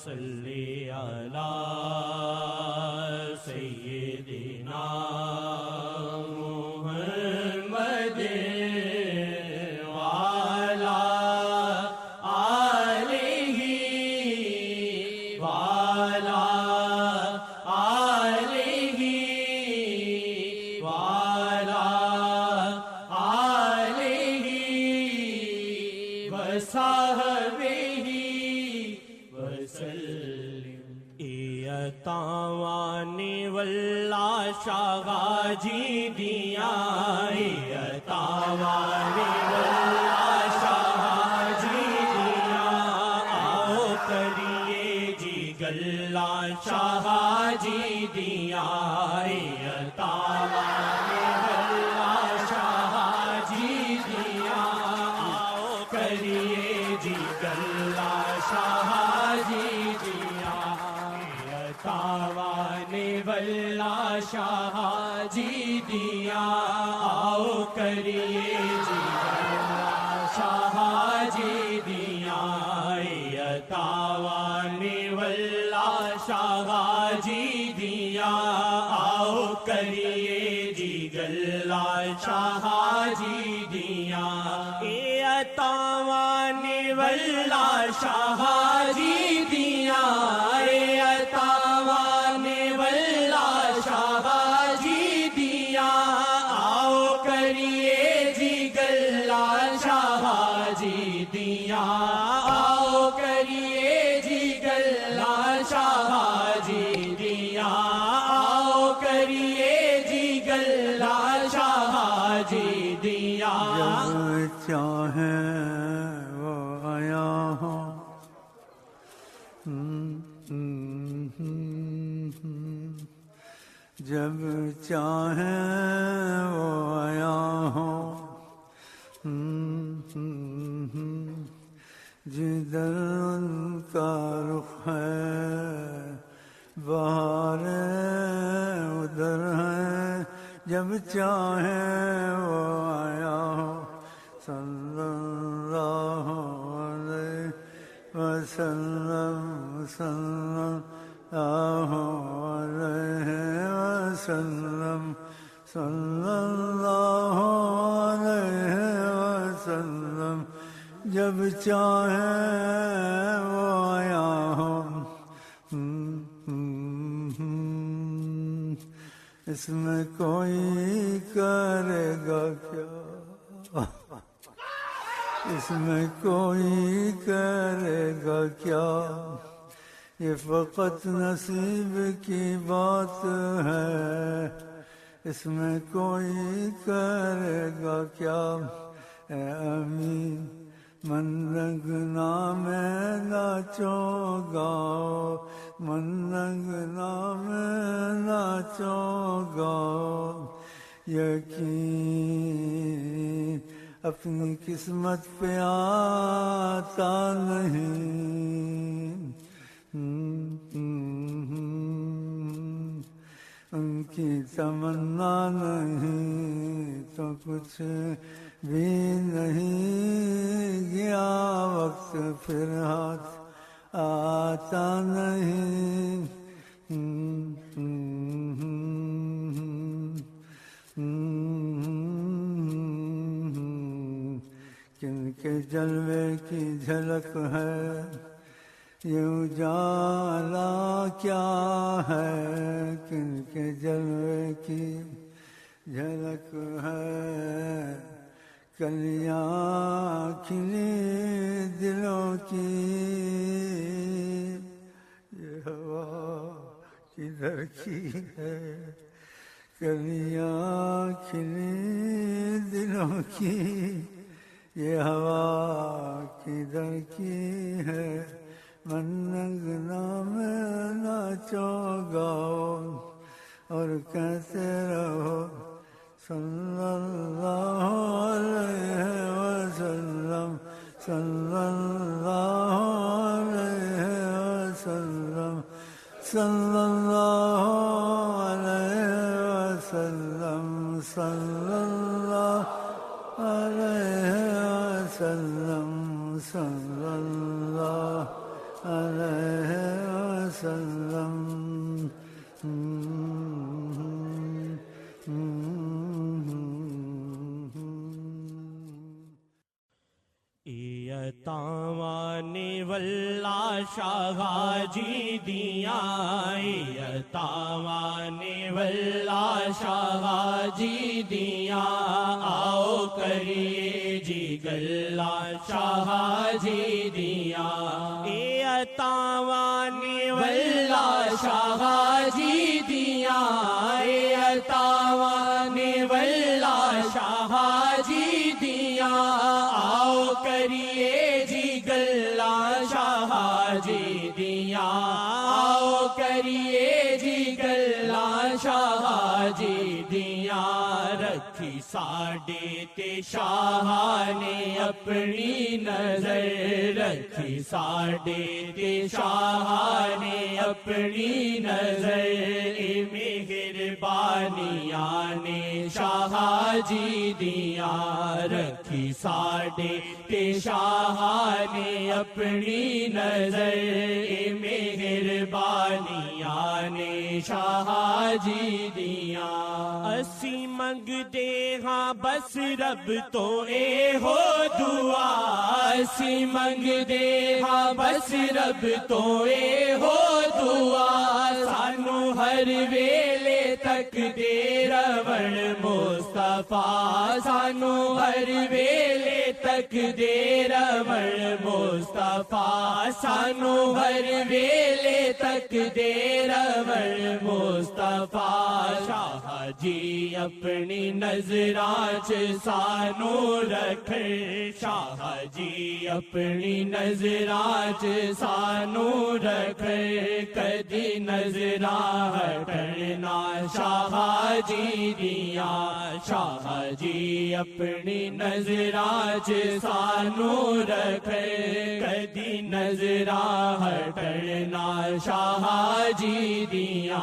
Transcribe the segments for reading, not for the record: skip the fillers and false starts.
صلی علی سیدنا محمد وعلی آلہ وعلی آلہ وعلی آلہ وصحبہ وسلم۔ تاوانی واللہ شاہ جی دیا، تاوانی واللہ شاہ جی دیا، آؤ کریے جی گلہ شاہ جی دیا، تاوانی واللہ شاہ جی دیا، آؤ کریے جی گلہ شاہ جی دیا، تاوانی واللہ شاہ جی دیا، آؤ کریے جی گلہ شاہ جی دیا، تاوانی واللہ شاہ جی دیا، آؤ کریے جی گلہ شاہ جی دیا، تاوانی واللہ شاہ جی دیا، تاوانی واللہ شاہ جی دیا، آؤ کریے جی گلہ شاہ جی دیا، آؤ کریے جی گلہ شاہ جی دیا، آؤ کریے جی گلہ شاہ جی دیا۔ جب چاہیں وہ آیا ہوں، جب چاہیں وہ آیا ہوں، جدھر ان کا رخ ہے بہاریں ادھر ہیں، جب چاہیں وہ آیا ہو، صلی اللہ علیہ وسلم، صلی اللہ علیہ وسلم، صلی اللہ علیہ وسلم، جب چاہیں وہ آیا ہو۔ اس میں کوئی کرے گا کیا، اس میں کوئی کرے گا کیا، یہ فقط نصیب کی بات ہے، اس میں کوئی کرے گا کیا، اے امین من رنگنا میں ناچو گاؤ، من رنگنا میں ناچو گاؤ، یقین اپنی قسمت پہ آتا نہیں، ان کی تمنا نہیں تو کچھ بھی نہیں گیا، وقت پھر ہاتھ آتا نہیں، کن کے جلوے کی جھلک ہے، یہ اجالا کیا ہے، کن کے جلوے کی جھلک ہے، کلیاں کھلی دلوں کی، یہ ہوا کدھر کی ہے، کلیاں کھلی دلوں کی، یہ ہوا کدھر کی ہے، من رنگنا میں ناچو گاؤ اور کہتے رہو صلی اللہ علیہ وسلم، صلی اللہ علیہ وسلم، صلی اللہ علیہ وسلم، صلی اللہ علیہ وسلم، صلی اللہ علیہ تاوان واللہ شاہ جی دیا تاوان واللہ شاہ جی دیا آؤ کریے جی گلہ شاہ جی دیا تاوان واللہ شاہ جی دیا تاوان واللہ شاہ جی دیا آؤ کریے جی گلہ شاہ جی دیا آؤ کریے جی گلہ شاہ جی دیا رکھی ساڈے تے شاہ نے اپنی نظر رکھی ساڈے تے شاہ نے اپنی نظر مہربانیاں نے شاہ جی دیا رکھی ساڈے تے شاہ نے اپنی نظر مہربانیاں نے شاہ جی دیا اسی منگدے ہاں بس رب تو اے ہو دعا اسی منگدے ہاں بس رب تو اے ہو دعا سانو ہر ویلے تک دے رون مصطفیٰ سانو ہر ویلے تک دے رون مصطفیٰ سانو ہر ویلے تک دے رون مصطفیٰ شاہ جی اپنی نظراں چ سانو رکھ شاہ جی اپنی نظراں چ سانو رکھ کدی نظراں ہٹنا شاہ جی دیا شاہ جی اپنی نظراں چ سانو رکھ کدی نظراں ہٹنا شاہ جی دیا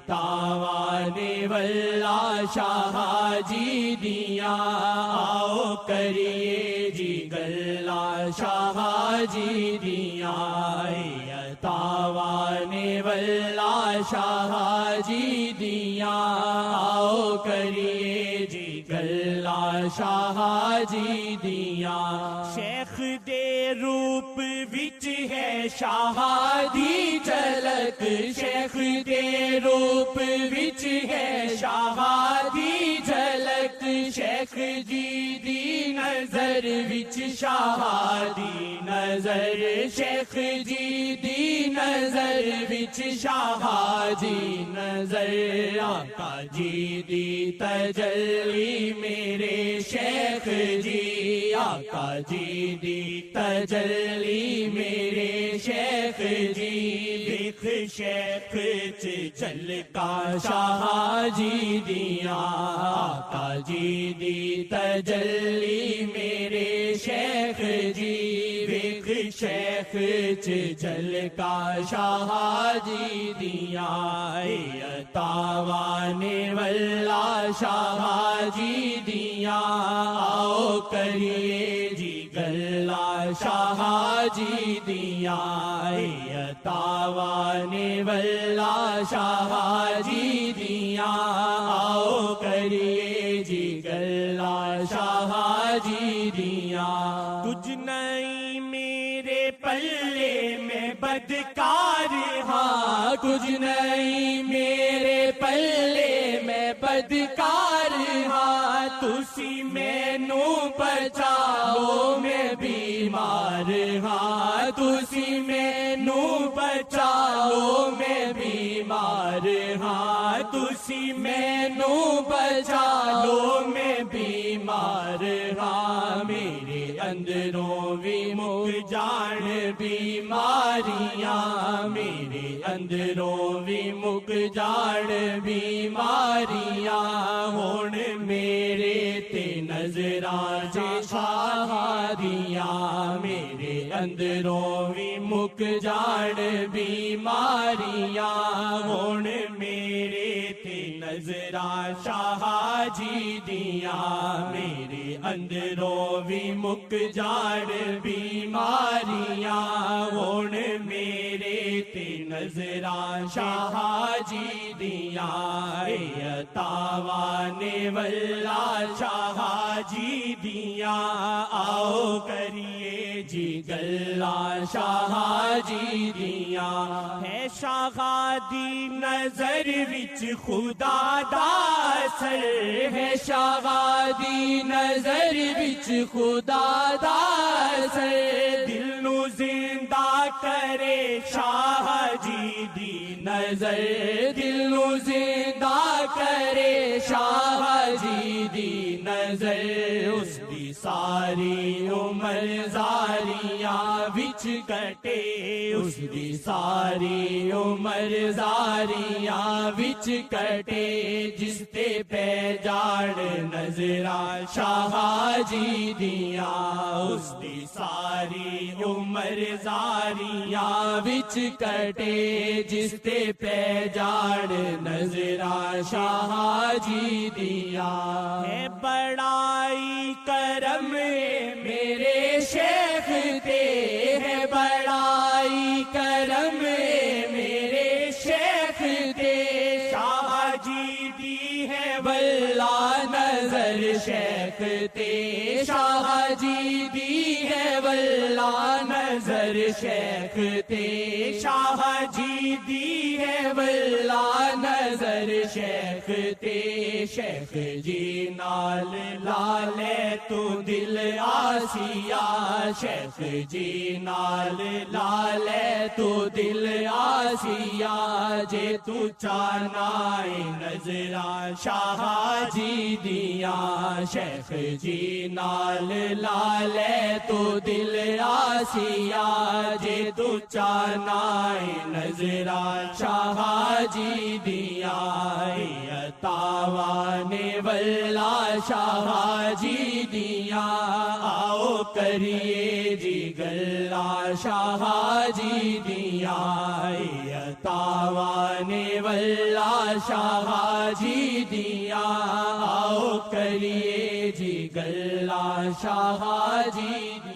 تاوان واللہ شاہ جی دیا آؤ کریے جی گلہ شاہ جی دیا تاوان واللہ شاہ جی دیا آؤ کریے جی گلہ شاہ جی دیا شیخ دے روپ وچ ہے شاہ دی جھلک شیخ دے روپ وچ ہے شاہ دی جھلک شیخ جی دی نظر وچ شاہ دی نظر شیخ جی دی نظر وچ شاہ جی نظر آقا جی دی تجلی میرے شیخ جی آقا جی دی تجلی میرے شیخ جی دیکھ شیخ چلکا شاہ جی دیا آقا جی دی تجلی میرے شیخ جی دیکھ شیخ چلکا شاہ جی دیا تاوان واللہ شاہ جی دیا آؤ کریے جی گلہ شاہ جی دیا تاوان واللہ شاہ جی دیا آؤ کریے جی گلہ شاہ جی دیا کچھ نہیں میرے پلے میں بدکار ہاں کچھ نہیں میرے پلے میں بدکار ہاں تسی مینو بچاؤ میں بیمار ہاں تسی مینو بچاؤ میں بیمار ہاں تسی مینو بچاؤ میں بیمار ہاں میرے اندروں بھی مک جان بیماریاں میرے اندروں بھی مک جان بیماریاں ہون میرے تے نظراں شاہ دیا میرے اندروں بھی مک جان بیماریاں ہون میرے تے نظراں شاہ جی دیا میرے اندروں بھی مک جان بیماریاں ہون میرے تے نظراں شاہ جی دیا تاوان واللہ شاہ جی دیا آؤ کریے جی گلا شاہ جی دیاں ہے شاہ دی نظر وچ خدا دا اثر ہے شاہ دی نظر وچ خدا دا اثر دل نو زندہ کرے شاہ جی دی نظر دل نو زندہ کرے شاہ جی دی نظر اس دی ساری عمر زاریاں وچ کٹے اس دی ساری عمر زاریاں وچ کٹے جس تے پہ جاڑ نظراں شاہ جی دیاں اس دی ساری عمر زاریاں وچ کٹے جس تے پہ جاڑ نظراں شاہ جی دیاں ہے بڑائی کرم میرے شیخ تے ہے بڑائی کرم میرے شیخ تے شاہ جی دی ہے واللہ نظر شیخ تے شاہ جی دی ہے واللہ نظر شیخ تے شاہ جی دی ہے واللہ نظر شیخ تے شیخ جی نال لالے تو دل آسیا شیخ جی نال لالے تو دل آسیا جے تو چانا نظراں شاہ جی دیاں شیخ جی نال لالے تو دل آسیا جے تو چانا نظراں شاہ جی دیاں تاوان واللہ شاہ جی دیاں آؤ کریے جی گلا شاہ جی دیاں تاوان واللہ شاہ جی دیاں آؤ کریے جی گلا شاہ جی دیاں